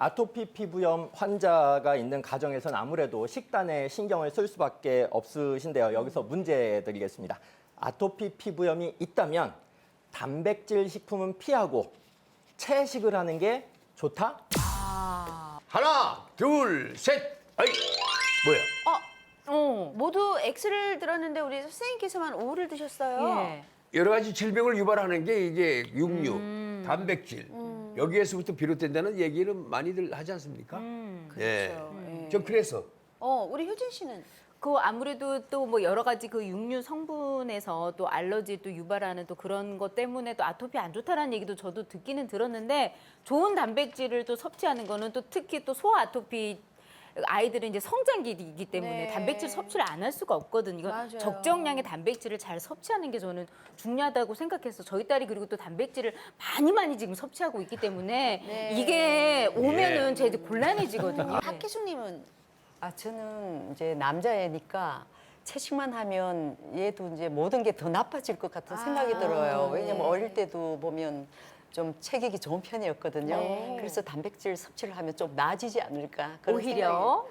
아토피 피부염 환자가 있는 가정에서는 아무래도 식단에 신경을 쓸 수밖에 없으신데요. 여기서 문제 드리겠습니다. 아토피 피부염이 있다면 단백질 식품은 피하고 채식을 하는 게 좋다? 하나, 둘, 셋. 아이, 뭐야? 모두 X를 들었는데 우리 선생님께서만 O를 드셨어요. 예. 여러 가지 질병을 유발하는 게 이게 육류, 단백질 여기에서부터 비롯된다는 얘기를 많이들 하지 않습니까? 그렇죠. 예. 좀 그래서 우리 효진 씨는 그 아무래도 또 뭐 여러 가지 그 육류 성분에서 또 알러지 또 유발하는 또 그런 것 때문에 또 아토피 안 좋다라는 얘기도 저도 듣기는 들었는데 좋은 단백질을 또 섭취하는 거는 또 특히 또 소아 아토피 아이들은 이제 성장기이기 때문에 네. 단백질 섭취를 안 할 수가 없거든요. 이거 맞아요. 적정량의 단백질을 잘 섭취하는 게 저는 중요하다고 생각해서 저희 딸이 그리고 또 단백질을 많이 지금 섭취하고 있기 때문에 네. 이게 오면은 제 이제 곤란해지거든요. 박혜숙님은 저는 이제 남자애니까 채식만 하면 얘도 이제 모든 게 더 나빠질 것 같은 생각이 들어요. 왜냐면 어릴 때도 보면 좀 체격이 좋은 편이었거든요. 네. 그래서 단백질 섭취를 하면 좀 나아지지 않을까 그런 오히려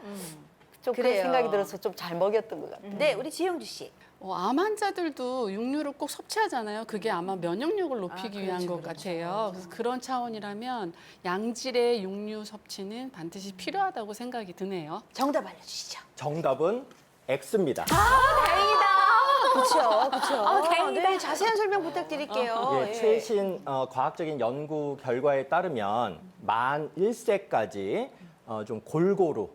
좀 그런 그래요. 생각이 들어서 좀 잘 먹였던 것 같아요. 네, 우리 지영주 씨. 암 환자들도 육류를 꼭 섭취하잖아요. 그게 아마 면역력을 높이기 위한 것 같아요. 그래서 그런 차원이라면 양질의 육류 섭취는 반드시 필요하다고 생각이 드네요. 정답 알려주시죠. 정답은 X입니다. 그렇죠, 그렇죠. 다행이다. 네, 자세한 설명 부탁드릴게요. 예, 최신 과학적인 연구 결과에 따르면 만 1세까지 좀 골고루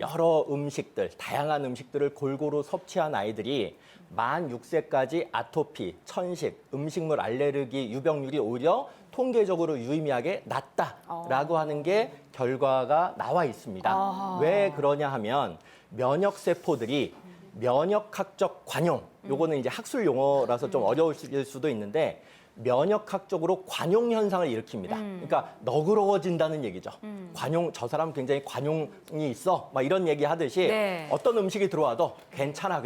여러 음식들, 다양한 음식들을 골고루 섭취한 아이들이 만 6세까지 아토피, 천식, 음식물 알레르기 유병률이 오히려 통계적으로 유의미하게 낮다라고 하는 게 결과가 나와 있습니다. 왜 그러냐 하면 면역세포들이 면역학적 관용, 요거는 이제 학술 용어라서 좀 어려우실 수도 있는데 면역학적으로 관용 현상을 일으킵니다. 그러니까 너그러워진다는 얘기죠. 관용, 저 사람 굉장히 관용이 있어. 막 이런 얘기 하듯이 네. 어떤 음식이 들어와도 괜찮아.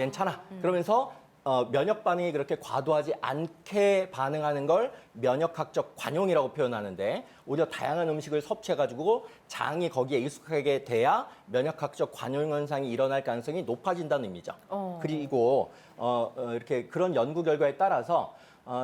그러면서 면역 반응이 그렇게 과도하지 않게 반응하는 걸 면역학적 관용이라고 표현하는데 오히려 다양한 음식을 섭취해가지고 장이 거기에 익숙하게 돼야 면역학적 관용 현상이 일어날 가능성이 높아진다는 의미죠. 그리고 이렇게 그런 연구 결과에 따라서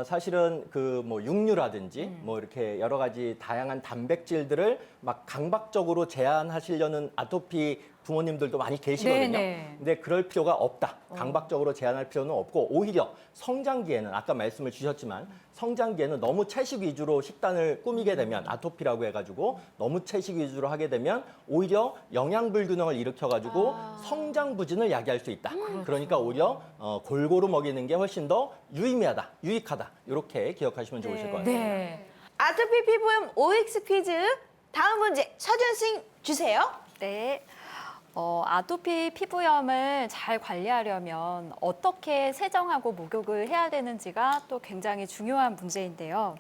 사실은 그 뭐 육류라든지 뭐 이렇게 여러 가지 다양한 단백질들을 막 강박적으로 제한하시려는 아토피 부모님들도 많이 계시거든요. 네네. 근데 그럴 필요가 없다. 강박적으로 제한할 필요는 없고 오히려 성장기에는 아까 말씀을 주셨지만 성장기에는 너무 채식 위주로 식단을 꾸미게 되면 아토피라고 해가지고 너무 채식 위주로 하게 되면 오히려 영양 불균형을 일으켜가지고 성장 부진을 야기할 수 있다. 그러니까 오히려 골고루 먹이는 게 훨씬 더 유익하다. 이렇게 기억하시면 좋으실 것 같아요. 네. 아토피 피부염 OX 퀴즈. 다음 문제 서준 선생님 주세요. 네. 아토피 피부염을 잘 관리하려면 어떻게 세정하고 목욕을 해야 되는지가 또 굉장히 중요한 문제인데요.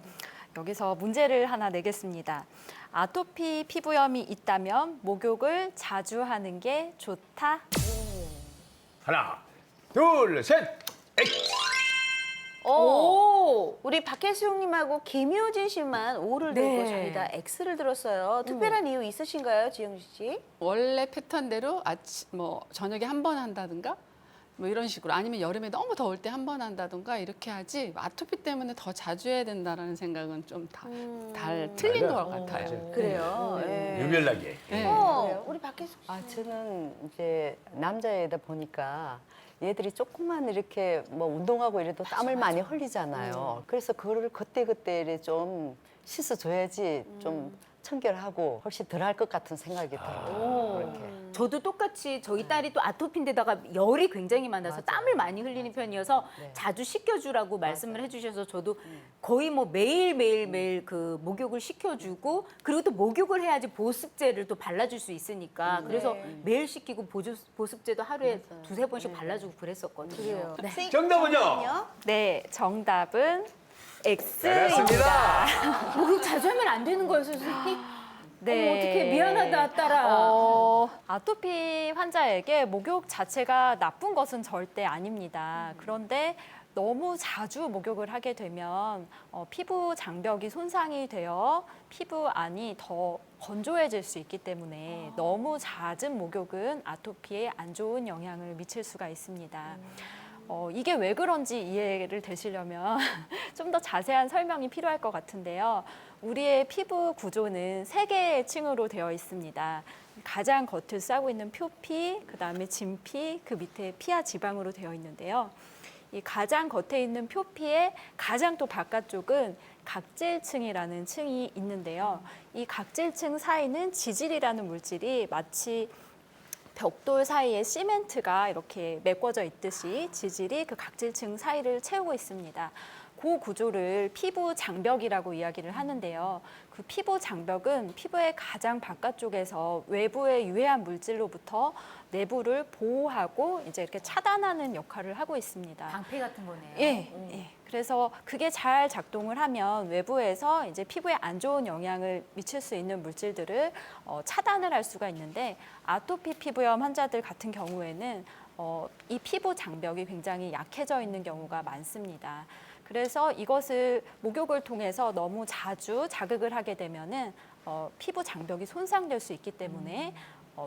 여기서 문제를 하나 내겠습니다. 아토피 피부염이 있다면 목욕을 자주 하는 게 좋다? 하나, 둘, 셋. 에이. 우리 박혜숙님하고 김효진 씨만 O를 들고 네. 저희 다 X를 들었어요. 특별한 이유 있으신가요, 지영주 씨? 원래 패턴대로 저녁에 한 번 한다든가 뭐 이런 식으로 아니면 여름에 너무 더울 때 한 번 한다든가 이렇게 하지 아토피 때문에 더 자주 해야 된다는 생각은 좀 달 틀린 것 같아요. 그래요. 예. 유별나게. 네. 우리 박혜숙 씨. 저는 이제 남자애다 보니까 얘들이 조금만 이렇게 뭐 운동하고 이래도 땀을 많이 흘리잖아요. 그래서 그거를 그때그때 좀 씻어줘야지 좀 청결하고 훨씬 덜 할 것 같은 생각이 들어요. 그렇게. 저도 똑같이 저희 딸이 또 아토피인데다가 열이 굉장히 많아서 땀을 많이 흘리는 편이어서 자주 씻겨주라고 말씀을 해주셔서 저도 거의 뭐 매일 그 목욕을 시켜주고 그리고 또 목욕을 해야지 보습제를 또 발라줄 수 있으니까 그래서 매일 씻기고 보습제도 하루에 두세 번씩 발라주고 그랬었거든요. 선생님, 정답은요? 네, 정답은 잘했습니다. 목욕 자주 하면 안 되는 거예요, 선생님? 네. 어떻게 미안하다, 딸아. 아토피 환자에게 목욕 자체가 나쁜 것은 절대 아닙니다. 그런데 너무 자주 목욕을 하게 되면 피부 장벽이 손상이 되어 피부 안이 더 건조해질 수 있기 때문에 너무 잦은 목욕은 아토피에 안 좋은 영향을 미칠 수가 있습니다. 이게 왜 그런지 이해를 되시려면 좀 더 자세한 설명이 필요할 것 같은데요. 우리의 피부 구조는 3개의 층으로 되어 있습니다. 가장 겉을 싸고 있는 표피, 그다음에 진피, 그 밑에 피하 지방으로 되어 있는데요. 이 가장 겉에 있는 표피의 가장 또 바깥쪽은 각질층이라는 층이 있는데요. 이 각질층 사이는 지질이라는 물질이 마치 벽돌 사이에 시멘트가 이렇게 메꿔져 있듯이 지질이 그 각질층 사이를 채우고 있습니다. 그 구조를 피부 장벽이라고 이야기를 하는데요. 그 피부 장벽은 피부의 가장 바깥쪽에서 외부의 유해한 물질로부터 내부를 보호하고 이제 이렇게 차단하는 역할을 하고 있습니다. 방패 같은 거네요. 예, 예. 그래서 그게 잘 작동을 하면 외부에서 이제 피부에 안 좋은 영향을 미칠 수 있는 물질들을 차단을 할 수가 있는데 아토피 피부염 환자들 같은 경우에는 이 피부 장벽이 굉장히 약해져 있는 경우가 많습니다. 그래서 이것을 목욕을 통해서 너무 자주 자극을 하게 되면은 피부 장벽이 손상될 수 있기 때문에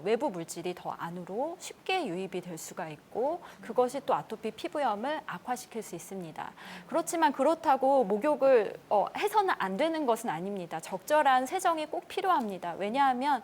외부 물질이 더 안으로 쉽게 유입이 될 수가 있고 그것이 또 아토피 피부염을 악화시킬 수 있습니다. 그렇지만 그렇다고 목욕을 해서는 안 되는 것은 아닙니다. 적절한 세정이 꼭 필요합니다. 왜냐하면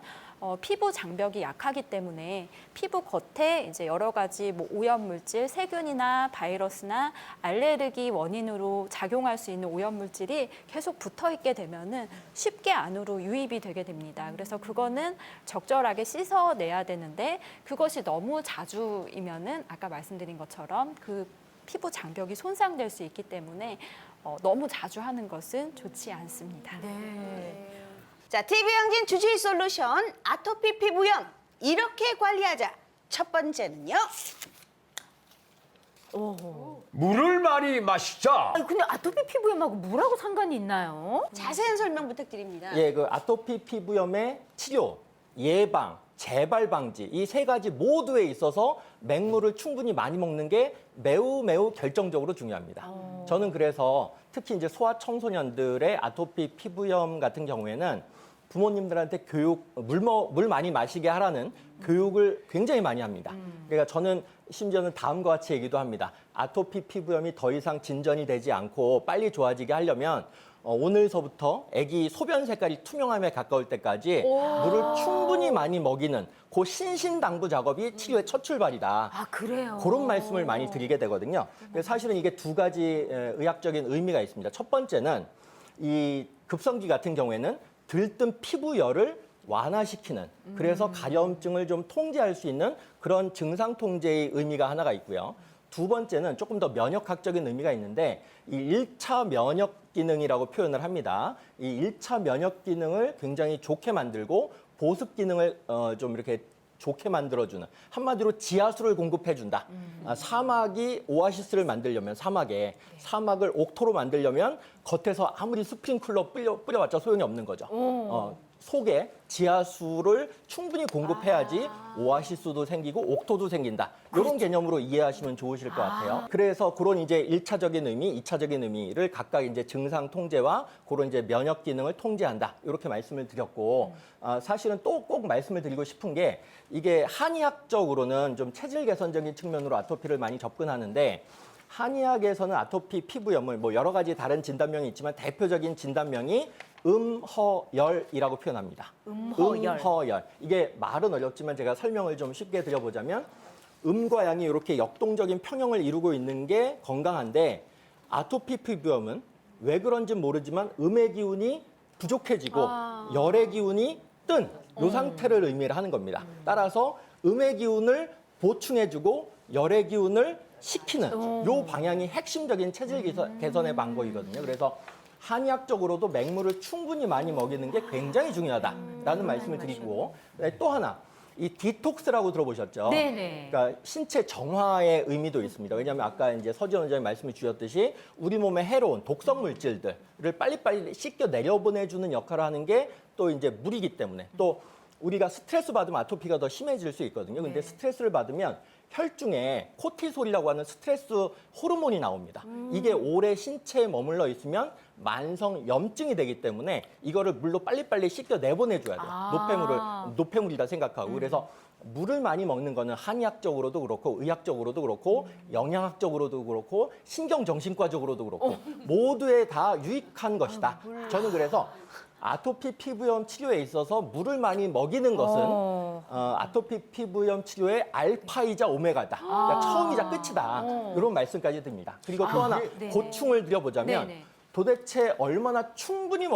피부 장벽이 약하기 때문에 피부 겉에 이제 여러 가지 뭐 오염 물질, 세균이나 바이러스나 알레르기 원인으로 작용할 수 있는 오염 물질이 계속 붙어 있게 되면은 쉽게 안으로 유입이 되게 됩니다. 그래서 그거는 적절하게 씻어내야 되는데 그것이 너무 자주이면은 아까 말씀드린 것처럼 그 피부 장벽이 손상될 수 있기 때문에 너무 자주 하는 것은 좋지 않습니다. 자, TV영진 주치의 솔루션 아토피 피부염 이렇게 관리하자. 첫 번째는요. 물을 많이 마시자. 아니, 근데 아토피 피부염하고 물하고 상관이 있나요? 자세한 설명 부탁드립니다. 예, 그 아토피 피부염의 치료, 예방, 재발 방지 이 3가지 모두에 있어서 맹물을 충분히 많이 먹는 게 매우 결정적으로 중요합니다. 저는 그래서 특히 이제 소아 청소년들의 아토피 피부염 같은 경우에는 부모님들한테 교육, 물 많이 마시게 하라는 교육을 굉장히 많이 합니다. 그러니까 저는 심지어는 다음과 같이 얘기도 합니다. 아토피 피부염이 더 이상 진전이 되지 않고 빨리 좋아지게 하려면 오늘서부터 아기 소변 색깔이 투명함에 가까울 때까지 물을 충분히 많이 먹이는 그 신신당부 작업이 치료의 첫 출발이다. 아, 그래요? 그런 말씀을 많이 드리게 되거든요. 그래서 사실은 이게 2가지 의학적인 의미가 있습니다. 첫 번째는 이 급성기 같은 경우에는 들뜬 피부열을 완화시키는 그래서 감염증을 좀 통제할 수 있는 그런 증상 통제의 의미가 하나가 있고요. 2번째는 조금 더 면역학적인 의미가 있는데 이 1차 면역 기능이라고 표현을 합니다. 이 1차 면역 기능을 굉장히 좋게 만들고 보습 기능을 좀 이렇게 좋게 만들어주는 한마디로 지하수를 공급해준다. 사막이 오아시스를 만들려면 사막을 옥토로 만들려면 겉에서 아무리 스프링클러 뿌려봤자 소용이 없는 거죠. 속에 지하수를 충분히 공급해야지 오아시스도 생기고 옥토도 생긴다. 이런 개념으로 이해하시면 좋으실 것 같아요. 그래서 그런 이제 1차적인 의미, 2차적인 의미를 각각 이제 증상 통제와 그런 이제 면역 기능을 통제한다. 이렇게 말씀을 드렸고, 사실은 또 꼭 말씀을 드리고 싶은 게 이게 한의학적으로는 좀 체질 개선적인 측면으로 아토피를 많이 접근하는데 한의학에서는 아토피 피부염을 뭐 여러 가지 다른 진단명이 있지만 대표적인 진단명이 음허열이라고 표현합니다. 음허열. 이게 말은 어렵지만 제가 설명을 좀 쉽게 드려보자면 음과 양이 이렇게 역동적인 평형을 이루고 있는 게 건강한데 아토피 피부염은 왜 그런지 모르지만 음의 기운이 부족해지고 열의 기운이 뜬 이 상태를 의미를 하는 겁니다. 따라서 음의 기운을 보충해주고 열의 기운을 식히는 이 방향이 핵심적인 체질 개선의 방법이거든요. 그래서 한의학적으로도 맹물을 충분히 많이 먹이는 게 굉장히 중요하다라는 말씀을 드리고 또 하나 이 디톡스라고 들어보셨죠? 네네. 그러니까 신체 정화의 의미도 있습니다. 왜냐하면 아까 이제 서지원 원장님 말씀을 주셨듯이 우리 몸에 해로운 독성 물질들을 빨리빨리 씻겨 내려보내주는 역할을 하는 게 또 이제 물이기 때문에 또 우리가 스트레스 받으면 아토피가 더 심해질 수 있거든요. 근데 스트레스를 받으면 혈중에 코티솔이라고 하는 스트레스 호르몬이 나옵니다. 이게 오래 신체에 머물러 있으면 만성 염증이 되기 때문에 이거를 물로 빨리빨리 씻겨 내보내줘야 돼요. 노폐물이다 생각하고. 그래서 물을 많이 먹는 거는 한의학적으로도 그렇고 의학적으로도 그렇고 영양학적으로도 그렇고 신경정신과적으로도 그렇고 모두에 다 유익한 것이다. 저는 그래서 아토피 피부염 치료에 있어서 물을 많이 먹이는 것은 아토피 피부염 치료의 알파이자 오메가다. 그러니까 처음이자 끝이다. 이런 말씀까지 드립니다. 그리고 또 하나 고충을 드려보자면 네네. 도대체 얼마나 충분히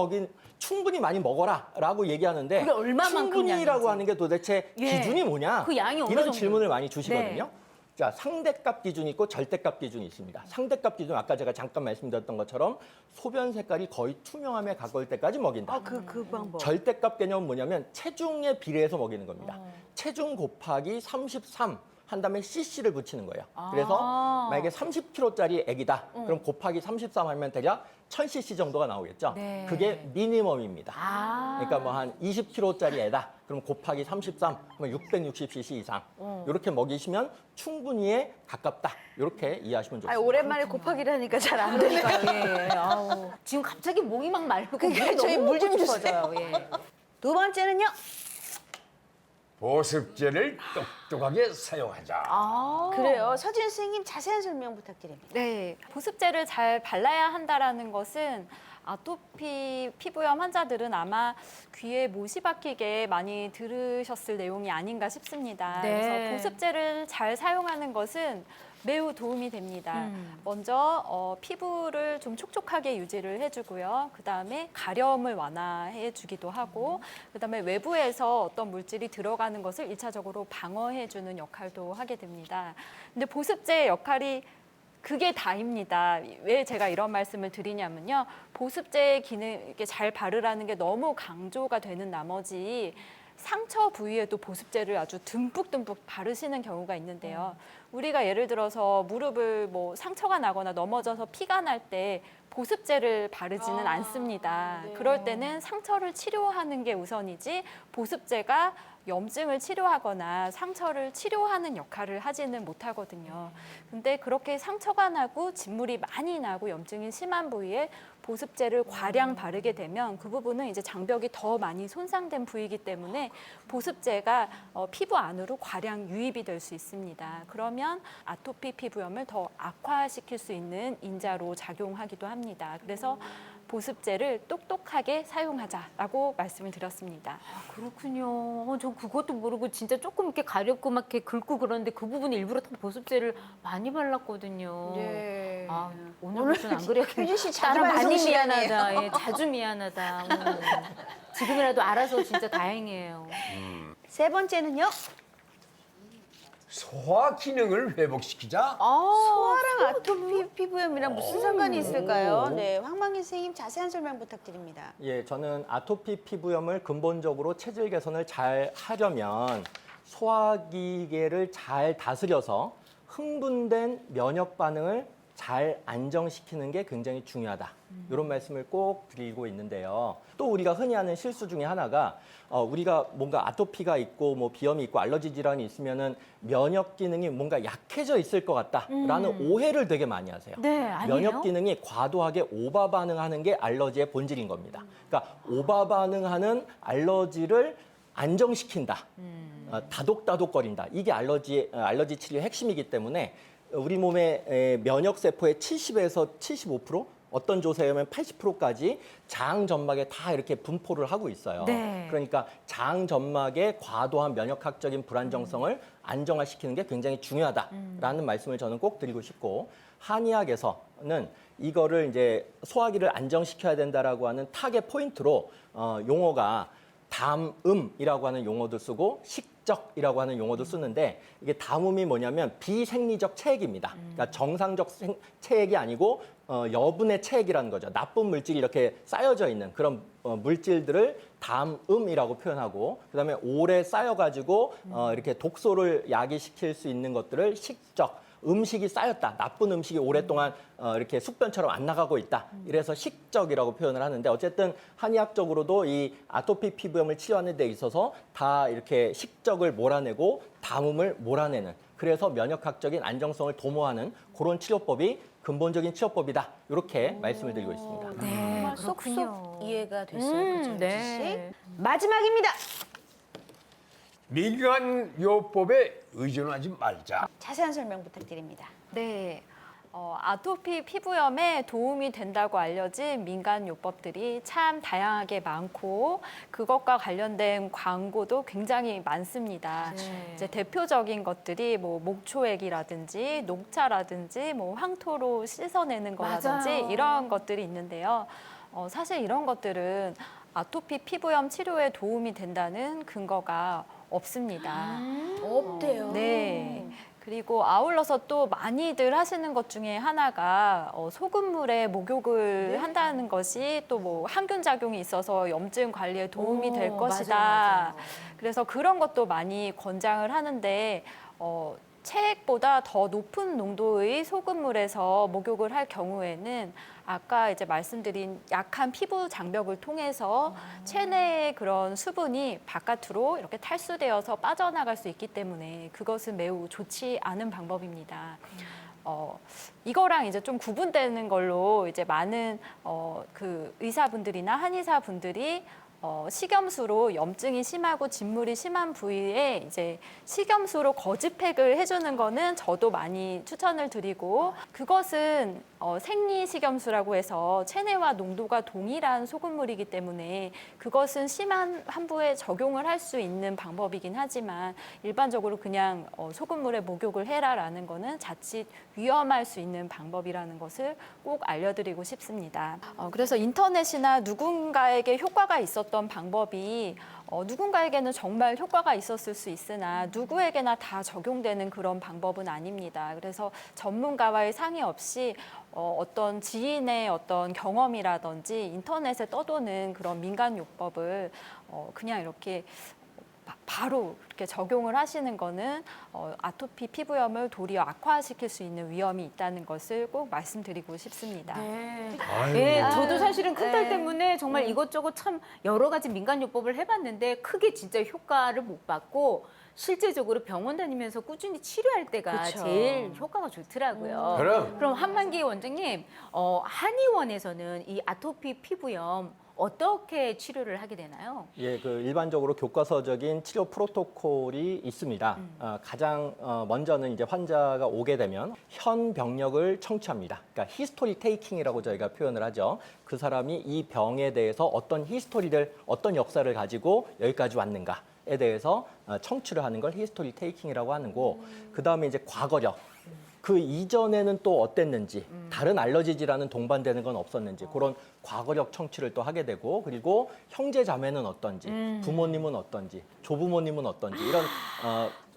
많이 먹어라라고 얘기하는데 그게 얼마만큼 충분히라고 양인지. 하는 게 도대체 예. 기준이 뭐냐? 그 양이 어느 이런 정도? 질문을 많이 주시거든요. 네. 자, 상대값 기준이 있고 절대값 기준이 있습니다. 상대값 기준 아까 제가 잠깐 말씀드렸던 것처럼 소변 색깔이 거의 투명함에 가까울 때까지 먹인다. 그 방법. 절대값 개념은 뭐냐면 체중에 비례해서 먹이는 겁니다. 체중 곱하기 33 한 다음에 cc를 붙이는 거예요. 그래서 만약에 30kg짜리 애기다. 그럼 곱하기 33 하면 대략 1000cc 정도가 나오겠죠. 네. 그게 미니멈입니다. 그러니까 뭐 한 20kg짜리 애다. 그럼 곱하기 33, 그러면 660cc 이상. 이렇게 먹이시면 충분히에 가깝다. 이렇게 이해하시면 좋습니다. 오랜만에 곱하기를 하니까 잘 안 되니까. 예. 아우, 지금 갑자기 목이 막 마르고 그러니까 물이 저희 너무 물좀 먹고 주세요. 싶어져요. 예. 두 번째는요. 보습제를 똑똑하게 사용하자. 그래요. 서준 선생님 자세한 설명 부탁드립니다. 네, 보습제를 잘 발라야 한다라는 것은 아토피 피부염 환자들은 아마 귀에 못이 박히게 많이 들으셨을 내용이 아닌가 싶습니다. 네. 그래서 보습제를 잘 사용하는 것은 매우 도움이 됩니다. 먼저 피부를 좀 촉촉하게 유지를 해주고요. 그 다음에 가려움을 완화해주기도 하고, 그 다음에 외부에서 어떤 물질이 들어가는 것을 1차적으로 방어해주는 역할도 하게 됩니다. 근데 보습제의 역할이 그게 다입니다. 왜 제가 이런 말씀을 드리냐면요. 보습제의 기능 이렇게 잘 바르라는 게 너무 강조가 되는 나머지 상처 부위에도 보습제를 아주 듬뿍듬뿍 바르시는 경우가 있는데요. 우리가 예를 들어서 무릎을 뭐 상처가 나거나 넘어져서 피가 날 때 보습제를 바르지는 않습니다. 그럴 때는 상처를 치료하는 게 우선이지 보습제가 염증을 치료하거나 상처를 치료하는 역할을 하지는 못하거든요. 근데 그렇게 상처가 나고 진물이 많이 나고 염증이 심한 부위에 보습제를 과량 바르게 되면 그 부분은 이제 장벽이 더 많이 손상된 부위이기 때문에 보습제가 피부 안으로 과량 유입이 될 수 있습니다. 그러면 아토피 피부염을 더 악화시킬 수 있는 인자로 작용하기도 합니다. 그래서 보습제를 똑똑하게 사용하자라고 말씀을 드렸습니다. 그렇군요. 전 그것도 모르고 진짜 조금 이렇게 가렵고 막 이렇게 긁고 그러는데 그 부분에 일부러 다 보습제를 많이 발랐거든요. 네. 아, 오늘부터는 안 그래야겠네. 효진 씨 자주 나는 많이 방송 시간이에요. 미안하다. 예, 자주 미안하다. 지금이라도 알아서 진짜 다행이에요. 세 번째는요. 소화 기능을 회복시키자. 소화랑 아토피 피부염이랑 무슨 상관이 있을까요? 네, 황만기 선생님 자세한 설명 부탁드립니다. 예, 저는 아토피 피부염을 근본적으로 체질 개선을 잘 하려면 소화기계를 잘 다스려서 흥분된 면역 반응을 잘 안정시키는 게 굉장히 중요하다. 이런 말씀을 꼭 드리고 있는데요. 또 우리가 흔히 하는 실수 중에 하나가 우리가 뭔가 아토피가 있고 뭐 비염이 있고 알러지 질환이 있으면은 면역 기능이 뭔가 약해져 있을 것 같다라는 오해를 되게 많이 하세요. 네, 아니에요? 면역 기능이 과도하게 오바 반응하는 게 알러지의 본질인 겁니다. 그러니까 오바 반응하는 알러지를 안정시킨다. 다독다독거린다. 이게 알러지 치료의 핵심이기 때문에 우리 몸의 면역 세포의 70에서 75%, 어떤 조사에 의하면 80%까지 장 점막에 다 이렇게 분포를 하고 있어요. 네. 그러니까 장 점막의 과도한 면역학적인 불안정성을 안정화시키는 게 굉장히 중요하다라는 말씀을 저는 꼭 드리고 싶고, 한의학에서는 이거를 이제 소화기를 안정시켜야 된다라고 하는 타겟 포인트로 용어가 담음이라고 하는 용어도 쓰고 식적이라고 하는 용어도 쓰는데, 이게 담음이 뭐냐면 비생리적 체액입니다. 그러니까 정상적 체액이 아니고 여분의 체액이라는 거죠. 나쁜 물질이 이렇게 쌓여져 있는 그런 물질들을 담음이라고 표현하고, 그다음에 오래 쌓여가지고 이렇게 독소를 야기시킬 수 있는 것들을 식적, 음식이 쌓였다. 나쁜 음식이 오랫동안 이렇게 숙변처럼 안 나가고 있다. 이래서 식적이라고 표현을 하는데, 어쨌든 한의학적으로도 이 아토피 피부염을 치료하는 데 있어서 다 이렇게 식적을 몰아내고 담음을 몰아내는 그래서 면역학적인 안정성을 도모하는 그런 치료법이 근본적인 치료법이다. 이렇게 말씀을 드리고 있습니다. 네, 정말 그렇군요. 쏙쏙 이해가 됐어요. 그죠, 네. 마지막입니다. 민간요법에 의존하지 말자. 자세한 설명 부탁드립니다. 네. 아토피 피부염에 도움이 된다고 알려진 민간 요법들이 참 다양하게 많고 그것과 관련된 광고도 굉장히 많습니다. 이제 대표적인 것들이 뭐 목초액이라든지 녹차라든지 뭐 황토로 씻어내는 거라든지 맞아요. 이런 것들이 있는데요. 사실 이런 것들은 아토피 피부염 치료에 도움이 된다는 근거가 없습니다. 없대요. 네. 그리고 아울러서 또 많이들 하시는 것 중에 하나가 소금물에 목욕을 한다는 것이 또 뭐 항균 작용이 있어서 염증 관리에 도움이 될 것이다. 맞아요. 그래서 그런 것도 많이 권장을 하는데 체액보다 더 높은 농도의 소금물에서 목욕을 할 경우에는 아까 이제 말씀드린 약한 피부 장벽을 통해서 체내의 그런 수분이 바깥으로 이렇게 탈수되어서 빠져나갈 수 있기 때문에 그것은 매우 좋지 않은 방법입니다. 이거랑 이제 좀 구분되는 걸로 이제 많은 그 의사분들이나 한의사분들이 식염수로 염증이 심하고 진물이 심한 부위에 이제 식염수로 거즈팩을 해주는 거는 저도 많이 추천을 드리고 그것은 생리 식염수라고 해서 체내와 농도가 동일한 소금물이기 때문에 그것은 심한 환부에 적용을 할 수 있는 방법이긴 하지만 일반적으로 그냥 소금물에 목욕을 해라라는 거는 자칫 위험할 수 있는 방법이라는 것을 꼭 알려드리고 싶습니다. 그래서 인터넷이나 누군가에게 효과가 있었던 방법이 누군가에게는 정말 효과가 있었을 수 있으나 누구에게나 다 적용되는 그런 방법은 아닙니다. 그래서 전문가와의 상의 없이 어떤 지인의 어떤 경험이라든지 인터넷에 떠도는 그런 민간요법을 그냥 이렇게 바로 이렇게 적용을 하시는 거는 아토피 피부염을 도리어 악화시킬 수 있는 위험이 있다는 것을 꼭 말씀드리고 싶습니다. 네, 저도 사실은 큰딸 때문에 정말 이것저것 참 여러 가지 민간요법을 해봤는데 크게 진짜 효과를 못 받고 실제적으로 병원 다니면서 꾸준히 치료할 때가 그쵸. 제일 효과가 좋더라고요. 그럼. 한만기 원장님, 한의원에서는 이 아토피 피부염 어떻게 치료를 하게 되나요? 예, 그 일반적으로 교과서적인 치료 프로토콜이 있습니다. 가장 먼저는 이제 환자가 오게 되면 현 병력을 청취합니다. 그러니까 히스토리 테이킹이라고 저희가 표현을 하죠. 그 사람이 이 병에 대해서 어떤 히스토리를, 어떤 역사를 가지고 여기까지 왔는가에 대해서 청취를 하는 걸 히스토리 테이킹이라고 하는 거고, 그 다음에 이제 과거력. 그 이전에는 또 어땠는지, 다른 알러지 질환은 동반되는 건 없었는지, 그런 과거력 청취를 또 하게 되고, 그리고 형제 자매는 어떤지, 부모님은 어떤지, 조부모님은 어떤지, 이런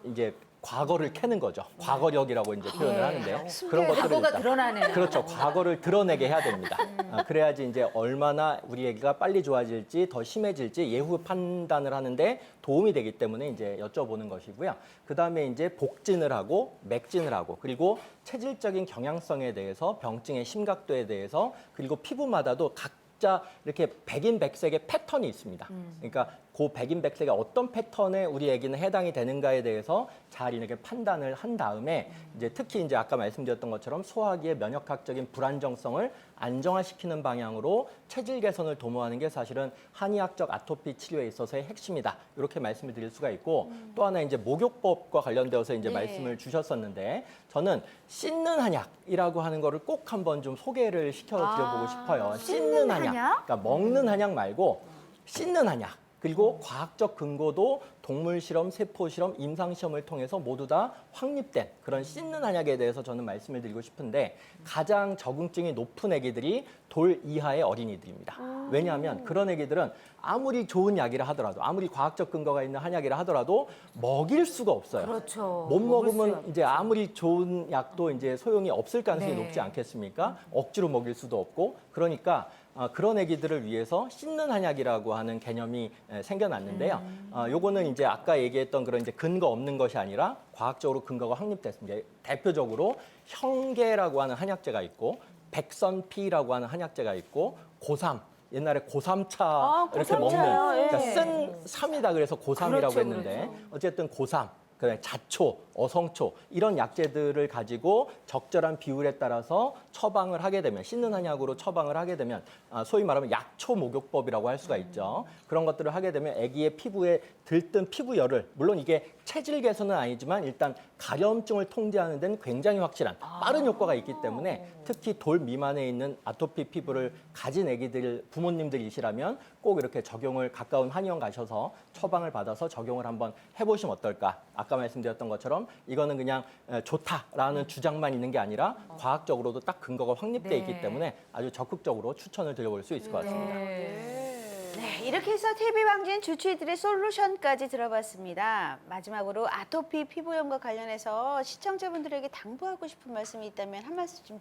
이제 과거를 캐는 거죠. 과거력이라고 이제 표현을 하는데요. 그런 것들을 과거가 일단 드러나는. 그렇죠. 과거를 드러내게 해야 됩니다. 그래야지 이제 얼마나 우리 애기가 빨리 좋아질지 더 심해질지 예후 판단을 하는데 도움이 되기 때문에 이제 여쭤보는 것이고요. 그 다음에 이제 복진을 하고 맥진을 하고 그리고 체질적인 경향성에 대해서 병증의 심각도에 대해서 그리고 피부마다도 각자 이렇게 백인백색의 패턴이 있습니다. 그러니까 그 백인백색의 어떤 패턴에 우리 아기는 해당이 되는가에 대해서 잘 이렇게 판단을 한 다음에 이제 특히 이제 아까 말씀드렸던 것처럼 소화기의 면역학적인 불안정성을 안정화시키는 방향으로 체질 개선을 도모하는 게 사실은 한의학적 아토피 치료에 있어서의 핵심이다. 이렇게 말씀을 드릴 수가 있고 또 하나 이제 목욕법과 관련되어서 이제 말씀을 주셨었는데 저는 씻는 한약이라고 하는 거를 꼭 한번 좀 소개를 시켜드려보고 싶어요. 씻는 한약. 그러니까 먹는 한약 말고 씻는 한약. 그리고 과학적 근거도 동물 실험, 세포 실험, 임상 시험을 통해서 모두 다 확립된 그런 씻는 한약에 대해서 저는 말씀을 드리고 싶은데 가장 적응증이 높은 아기들이 돌 이하의 어린이들입니다. 왜냐하면 그런 아기들은 아무리 좋은 약이라 하더라도 아무리 과학적 근거가 있는 한약이라 하더라도 먹일 수가 없어요. 그렇죠. 못 먹을 수가 먹으면 이제 아무리 좋은 약도 이제 소용이 없을 가능성이 네. 높지 않겠습니까? 억지로 먹일 수도 없고 그러니까 그런 아기들을 위해서 씻는 한약이라고 하는 개념이 생겨났는데요. 요거는 이제 아까 얘기했던 그런 이제 근거 없는 것이 아니라 과학적으로 근거가 확립됐습니다. 대표적으로 형계라고 하는 한약재가 있고 백선피라고 하는 한약재가 있고 고삼. 옛날에 고삼차 이렇게 먹는 고삼차요? 예. 그러니까 쓴 삼이다 그래서 고삼이라고 그렇죠, 했는데 어쨌든 고삼 그다음에 자초, 어성초 이런 약재들을 가지고 적절한 비율에 따라서 처방을 하게 되면 씻는 한약으로 처방을 하게 되면 소위 말하면 약초 목욕법이라고 할 수가 있죠. 그런 것들을 하게 되면 아기의 피부에 들뜬 피부열을 물론 이게 체질 개선은 아니지만 일단 가려움증을 통제하는 데는 굉장히 확실한 빠른 효과가 있기 때문에 특히 돌 미만에 있는 아토피 피부를 가진 아기들 부모님들이시라면 꼭 이렇게 적용을 가까운 한의원 가셔서 처방을 받아서 적용을 한번 해보시면 어떨까. 아까 말씀드렸던 것처럼 이거는 그냥 좋다라는 주장만 있는 게 아니라 과학적으로도 딱 근거가 확립돼 있기 때문에 아주 적극적으로 추천을 드려볼 수 있을 것 같습니다. 네, 이렇게 해서 TB 방진 주치의들의 솔루션까지 들어봤습니다. 마지막으로 아토피 피부염과 관련해서 시청자분들에게 당부하고 싶은 말씀이 있다면 한 말씀 좀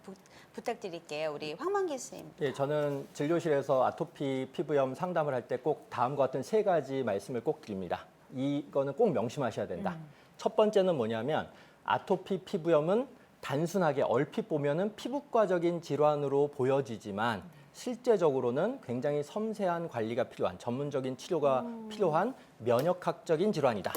부탁드릴게요. 우리 황만기 선생님. 예, 저는 진료실에서 아토피 피부염 상담을 할 때 꼭 다음과 같은 3가지 말씀을 꼭 드립니다. 이거는 꼭 명심하셔야 된다. 첫 번째는 뭐냐면 아토피 피부염은 단순하게 얼핏 보면은 피부과적인 질환으로 보여지지만 실제적으로는 굉장히 섬세한 관리가 필요한 전문적인 치료가 필요한 면역학적인 질환이다.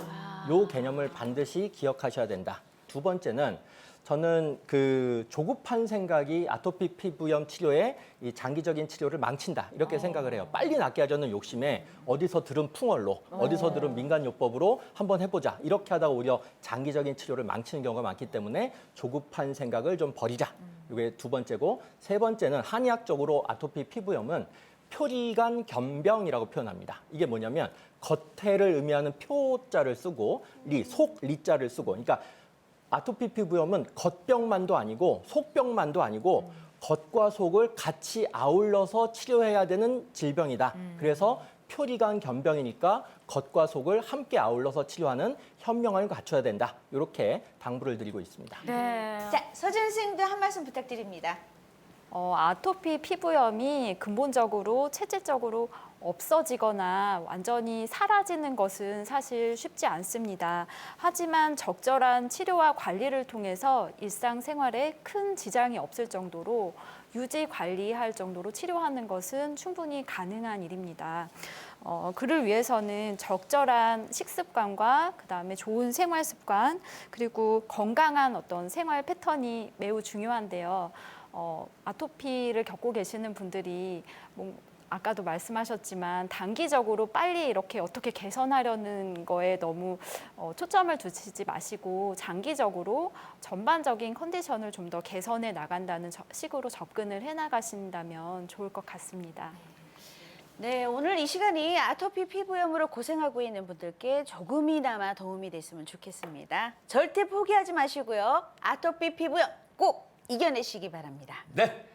요 개념을 반드시 기억하셔야 된다. 두 번째는 저는 그 조급한 생각이 아토피 피부염 치료의 이 장기적인 치료를 망친다 이렇게 생각을 해요. 빨리 낫게 하자는 욕심에 어디서 들은 풍월로 어디서 들은 민간요법으로 한번 해보자 이렇게 하다가 오히려 장기적인 치료를 망치는 경우가 많기 때문에 조급한 생각을 좀 버리자. 이게 두 번째고 세 번째는 한의학적으로 아토피 피부염은 표리간 견병이라고 표현합니다. 이게 뭐냐면 겉에를 의미하는 표자를 쓰고 속 리자를 쓰고 그러니까 아토피 피부염은 겉병만도 아니고 속병만도 아니고 겉과 속을 같이 아울러서 치료해야 되는 질병이다. 그래서 표리간 견병이니까 겉과 속을 함께 아울러서 치료하는 현명함을 갖춰야 된다. 이렇게 당부를 드리고 있습니다. 자, 서준 선생님도 한 말씀 부탁드립니다. 아토피 피부염이 근본적으로 체질적으로 없어지거나 완전히 사라지는 것은 사실 쉽지 않습니다. 하지만 적절한 치료와 관리를 통해서 일상생활에 큰 지장이 없을 정도로 유지 관리할 정도로 치료하는 것은 충분히 가능한 일입니다. 그를 위해서는 적절한 식습관과 그다음에 좋은 생활 습관 그리고 건강한 어떤 생활 패턴이 매우 중요한데요. 아토피를 겪고 계시는 분들이 아까도 말씀하셨지만 단기적으로 빨리 이렇게 어떻게 개선하려는 거에 너무 초점을 두시지 마시고 장기적으로 전반적인 컨디션을 좀 더 개선해 나간다는 식으로 접근을 해 나가신다면 좋을 것 같습니다. 네, 오늘 이 시간이 아토피 피부염으로 고생하고 있는 분들께 조금이나마 도움이 됐으면 좋겠습니다. 절대 포기하지 마시고요. 아토피 피부염 꼭 이겨내시기 바랍니다. 네.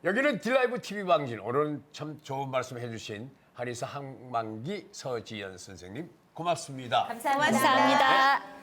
여기는 딜라이브 TV 방진. 오늘은 참 좋은 말씀 해주신 한의사 황만기 서지연 선생님 고맙습니다. 감사합니다. 감사합니다.